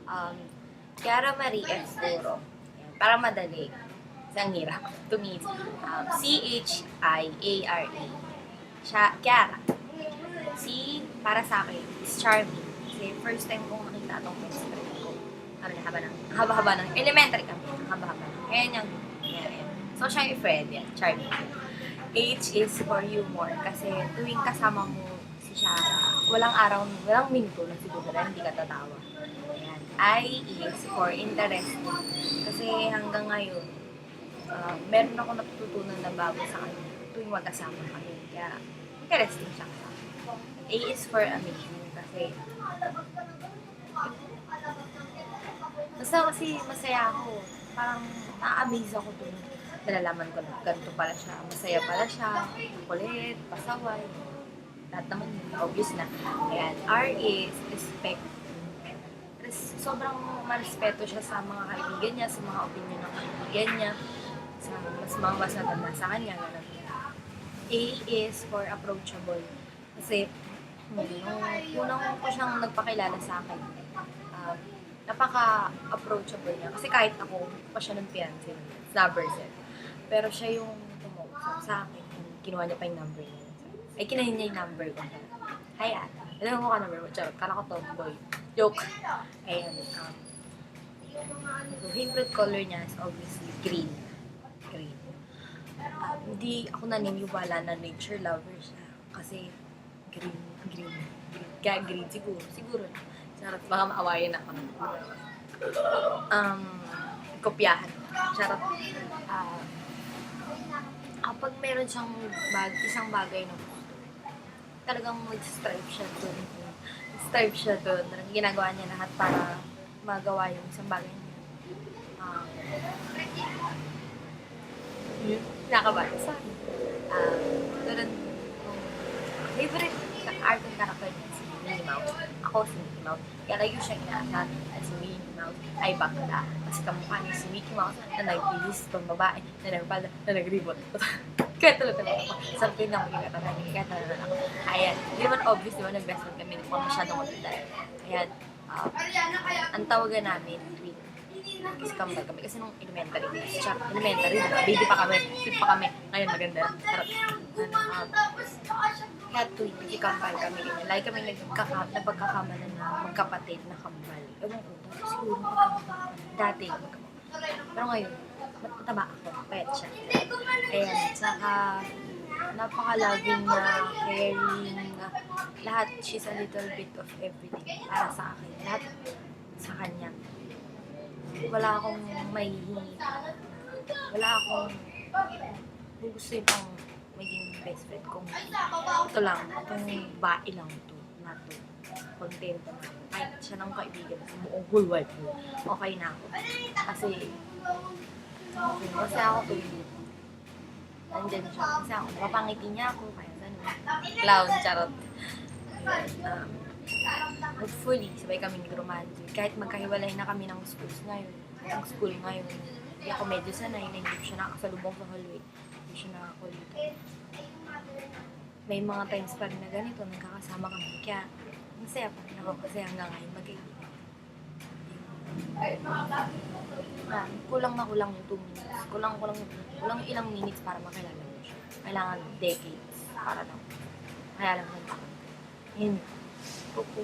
Um, Chiara Marie F. Duro. Yan, para madali. Isang hirap. Tumid. Chiara. Siya, Chiara. Si, para sa akin, is charming. Kasi first time kong nakita itong best friend ko. Ano na, haba-haba ng, elementary kami. Haba-haba ng, ganyan. Yan. So, siya yung friend, yan, charming. H is for humor. Kasi tuwing kasama mo si Shara, walang minuto na siguro na hindi ka tatawa. Ayan. I is for interesting. Kasi hanggang ngayon, meron ako natututunan na bago sa kanya tuwing magkasama kami. Kaya, interesting siya kasama. A is for amazing. Kasi, basta kasi masaya ako. Parang, na-amaze ako dun. Nalalaman ko na ganito pala siya. Masaya pala siya. Kulit, pasaway. Lahat naman yun. Obvious na. Ayan. R is respect. Sobrang marespeto siya sa mga kaibigan niya, sa mga opinion ng kaibigan niya, sa mas matanda sa kanya. Ganun. A is for approachable. Kasi, nung unang ko siyang nagpakilala sa akin, napaka-approachable niya. Kasi kahit ako, pa siya ng fiancé, snubber set. Pero siya yung tumawag sa akin. Kinuha niya pa yung number niya. Ay, kinahin niya yung number ko. Hi, ate. Alam mo ka number mo. Charot. Kala ko tomboy. Joke. Ayan. So, favorite color niya is obviously green. Green. Hindi ako naniniwala na nature lover siya. Kasi green. Kaya green siguro. Siguro. Charot. Baka maawayan ako. Kopyahan. Charot. Kapag meron siyang isang bagay na gusto, talagang mag-strive siya doon. Ginagawa niya lahat para magawa yung isang bagay niya. Nakabata sa akin. Tulad favorite cartoon character niya si Minnie Mouse. Ako si Mickey Mouse. Kaya lagi siya inaasal si Minnie Mouse ay bakla. Kasi kamukha niya si Mickey Mouse na nag-release pang babae na nagpala na nag-reboot. Kaya tuloy ako. Sabi ko na ako kaya talaga ako. Ayan. Di man obvious, di ba nag-best friend kami. Hindi ko masyadong magdala. Ayan. Ang tawagan namin, twin. Kasi kambal kami. Kasi nung elementary, diba? Baby pa kami. Cute pa kami. Ngayon maganda. Sarap. Kaya twin, kasi kambal kami. Lagi kami napagkakamalan na magkapatid na kambal. Ewan ko, siguro magkakambal. Dati, pero ngayon, mataba ako. Pet siya. Ayan. Saka, napaka-loving na, caring, lahat. She's a little bit of everything para sa akin. Lahat sa kanya. Wala akong gusto pang maging best friend kung ito lang, itong bae lang ito, na ito. Content. Kahit siya ng kaibigan sa buong whole wide world. Okay na ako. Kasi ako nandyan siya. Kasi ako, mapangiti niya ako, kaya gano'n. Clown, charot. Hopefully, sabay kami nag-romantic. Kahit magkahiwalay na kami ng schools ngayon. Ang school ngayon. Hindi ako medyo sanay na hindi siya nakasalubong sa hallway. Hindi siya nakakulita. May mga times pa rin na ganito, nagkakasama kami. Kaya, masaya pa rin ako kasi hanggang ngayon mag-ibig. Kulang yung 2 minutes. Kulang ilang minutes para makilala mo siya. Kailangan decades para lang. Kaya lang naman. Yun. Kuku.